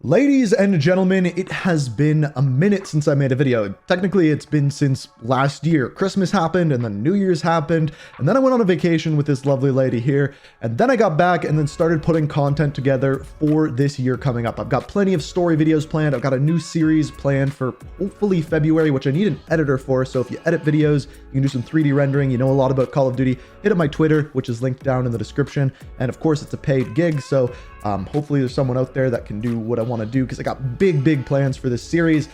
Ladies and gentlemen, it has been a minute since I made a video. Technically, it's been since last year. Christmas happened, and then New Year's happened, and then I went on a vacation with this lovely lady here, and then I got back and then started putting content together for this year coming up. I've got plenty of story videos planned. I've got a new series planned for hopefully February, which I need an editor for, so if you edit videos, you can do some 3D rendering, you know a lot about Call of Duty, hit up my Twitter, which is linked down in the description, and of course, it's a paid gig, so hopefully there's someone out there that can do what I want to do because I got big plans for this series.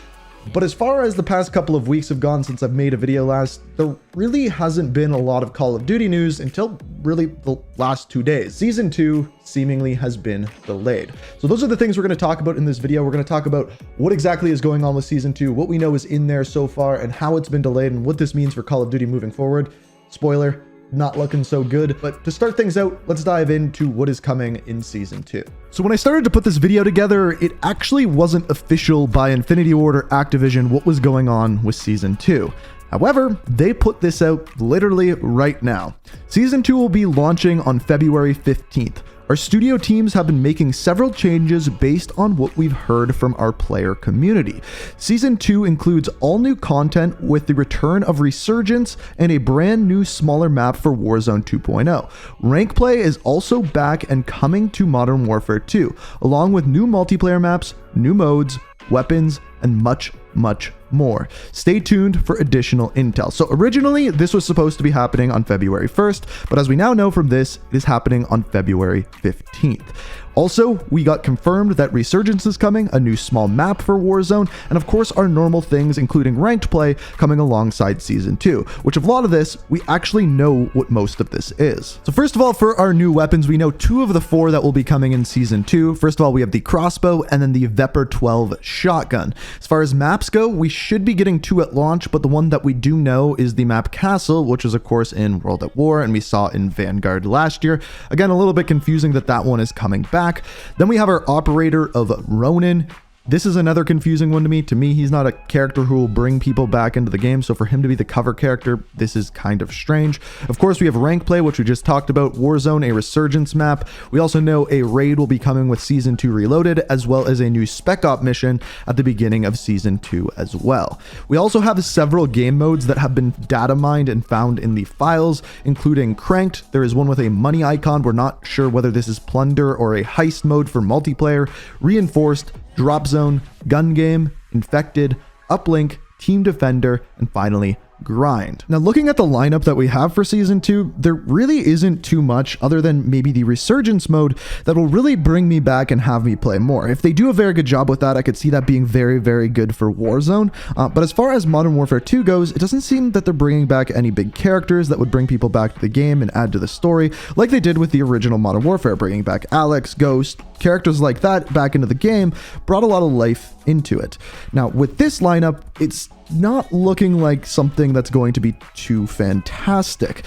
But as far as the past couple of weeks have gone since I've made a video last, there really hasn't been a lot of Call of Duty news until really the last 2 days. Season 2 seemingly has been delayed. So those are the things we're going to talk about in this video. We're going to talk about what exactly is going on with Season 2, what we know is in there so far, and how it's been delayed, and what this means for Call of Duty moving forward. Spoiler, not looking so good. But to start things out, let's dive into what is coming in Season 2. So when I started to put this video together, it actually wasn't official by Infinity Ward or Activision what was going on with Season 2. However, they put this out literally right now. Season 2 will be launching on February 15th. Our studio teams have been making several changes based on what we've heard from our player community. Season 2 includes all new content with the return of Resurgence and a brand new smaller map for Warzone 2.0. Rank play is also back and coming to Modern Warfare 2, along with new multiplayer maps, new modes, weapons, and much more. Stay tuned for additional intel. So originally, this was supposed to be happening on February 1st, but as we now know from this, it is happening on February 15th. Also, we got confirmed that Resurgence is coming, a new small map for Warzone, and of course our normal things including ranked play coming alongside Season 2, which of a lot of this, we actually know what most of this is. So first of all, for our new weapons, we know 2 of the 4 that will be coming in Season 2. First of all, we have the crossbow and then the Vepr 12 shotgun. As far as maps go, we should be getting 2 at launch, but the one that we do know is the map Castle, which is of course in World at War and we saw in Vanguard last year. Again, a little bit confusing that that one is coming back. Then we have our operator of Ronin. This is another confusing one to me. To me, he's not a character who will bring people back into the game, so for him to be the cover character, this is kind of strange. Of course, we have rank play, which we just talked about, Warzone, a Resurgence map. We also know a raid will be coming with Season 2 Reloaded, as well as a new Spec Op mission at the beginning of Season 2 as well. We also have several game modes that have been data mined and found in the files, including Cranked. There is one with a money icon. We're not sure whether this is Plunder or a heist mode for multiplayer. Reinforced, Drop Zone, Gun Game, Infected, Uplink, Team Defender, and finally, Grind. Now, looking at the lineup that we have for Season 2, there really isn't too much other than maybe the Resurgence mode that will really bring me back and have me play more. If they do a very good job with that, I could see that being very good for Warzone. But as far as Modern Warfare 2 goes, it doesn't seem that they're bringing back any big characters that would bring people back to the game and add to the story, like they did with the original Modern Warfare, bringing back Alex, Ghost, characters like that back into the game brought a lot of life into it. Now, with this lineup, it's not looking like something that's going to be too fantastic.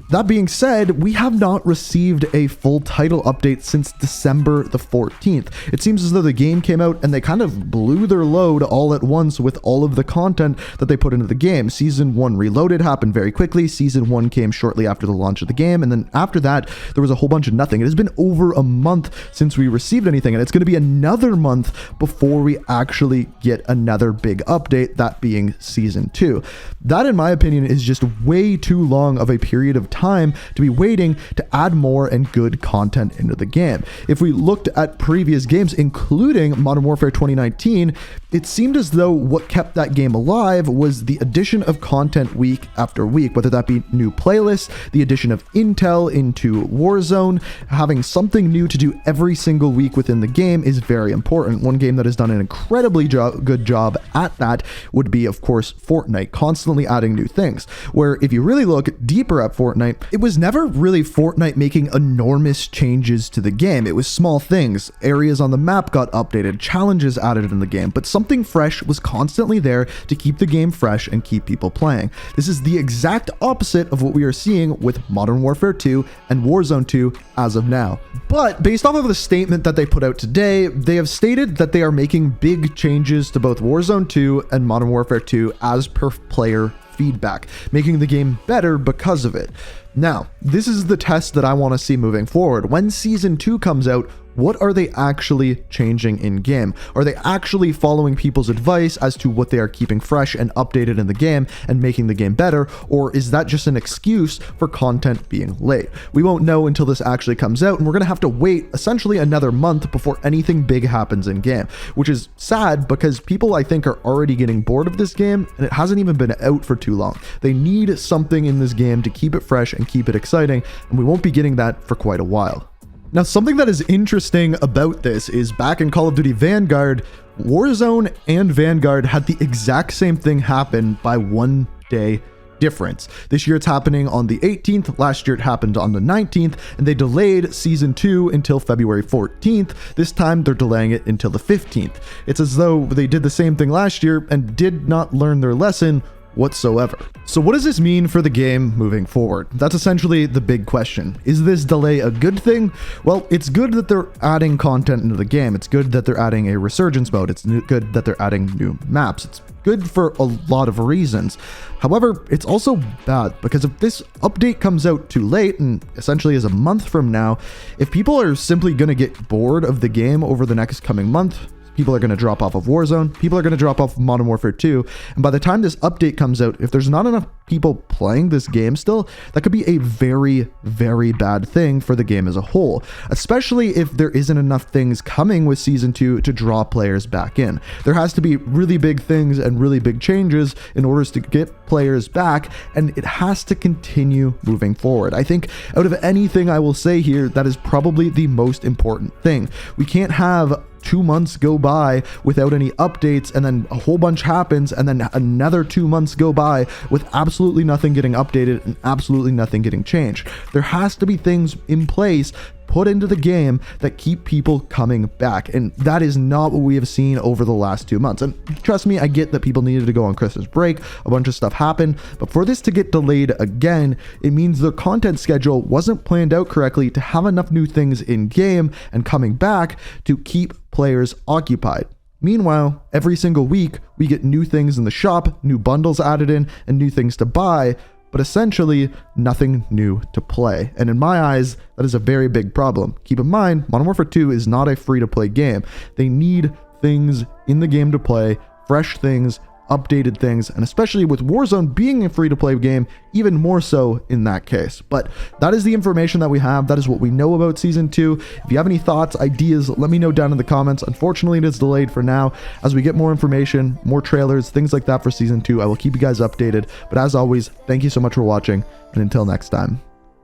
That being said, we have not received a full title update since December the 14th. It seems as though the game came out and they kind of blew their load all at once with all of the content that they put into the game. Season 1 Reloaded happened very quickly. Season 1 came shortly after the launch of the game, and then after that, there was a whole bunch of nothing. It has been over a month since we received anything, and it's going to be another month before we actually get another big update, that being Season 2. That, in my opinion, is just way too long of a period of time to be waiting to add more and good content into the game. If we looked at previous games, including Modern Warfare 2019, it seemed as though what kept that game alive was the addition of content week after week, whether that be new playlists, the addition of intel into Warzone. Having something new to do every single week within the game is very important. One game that has done an incredibly good job at that would be, of course, Fortnite, constantly adding new things, where if you really look deeper at Fortnite, it was never really Fortnite making enormous changes to the game. It was small things. Areas on the map got updated, challenges added in the game, but something fresh was constantly there to keep the game fresh and keep people playing. This is the exact opposite of what we are seeing with Modern Warfare 2 and Warzone 2 as of now. But based off of the statement that they put out today, they have stated that they are making big changes to both Warzone 2 and Modern Warfare 2 as per player feedback, making the game better because of it. Now, this is the test that I want to see moving forward. When Season 2 comes out, what are they actually changing in game? Are they actually following people's advice as to what they are keeping fresh and updated in the game and making the game better? Or is that just an excuse for content being late? We won't know until this actually comes out, and we're going to have to wait essentially another month before anything big happens in game, which is sad because people, I think, are already getting bored of this game, and it hasn't even been out for too long. They need something in this game to keep it fresh and keep it exciting, and we won't be getting that for quite a while. Now, something that is interesting about this is back in Call of Duty Vanguard, Warzone and Vanguard had the exact same thing happen by 1 day difference. This year it's happening on the 18th, last year it happened on the 19th, and they delayed Season 2 until February 14th. This time they're delaying it until the 15th. It's as though they did the same thing last year and did not learn their lesson whatsoever. So what does this mean for the game moving forward? That's essentially the big question. Is this delay a good thing? Well, it's good that they're adding content into the game. It's good that they're adding a resurgence mode. It's good that they're adding new maps. It's good for a lot of reasons. However, it's also bad because if this update comes out too late and essentially is a month from now, if people are simply going to get bored of the game over the next coming month, people are going to drop off of Warzone, people are going to drop off of Modern Warfare 2, and by the time this update comes out, if there's not enough people playing this game still, that could be a very, very bad thing for the game as a whole, especially if there isn't enough things coming with Season 2 to draw players back in. There has to be really big things and really big changes in order to get players back, and it has to continue moving forward. I think out of anything I will say here, that is probably the most important thing. We can't have 2 months go by without any updates, and then a whole bunch happens, and then another 2 months go by with absolutely nothing getting updated and absolutely nothing getting changed. There has to be things in place put into the game that keep people coming back, and that is not what we have seen over the last 2 months. And trust me, I get that people needed to go on Christmas break, a bunch of stuff happened, but for this to get delayed again, it means their content schedule wasn't planned out correctly to have enough new things in game and coming back to keep players occupied. Meanwhile, every single week we get new things in the shop, new bundles added in, and new things to buy, but essentially nothing new to play. And in my eyes, that is a very big problem. Keep in mind, Modern Warfare 2 is not a free-to-play game. They need things in the game to play, fresh things, updated things, and especially with Warzone being a free-to-play game, even more so in that case. But that is the information that we have. That is what we know about Season 2. If you have any thoughts, ideas, let me know down in the comments. Unfortunately, it is delayed for now. As we get more information, more trailers, things like that for Season 2, I will keep you guys updated. But as always, thank you so much for watching, and until next time,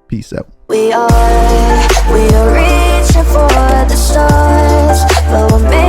peace out. We are reaching for the stars, but we're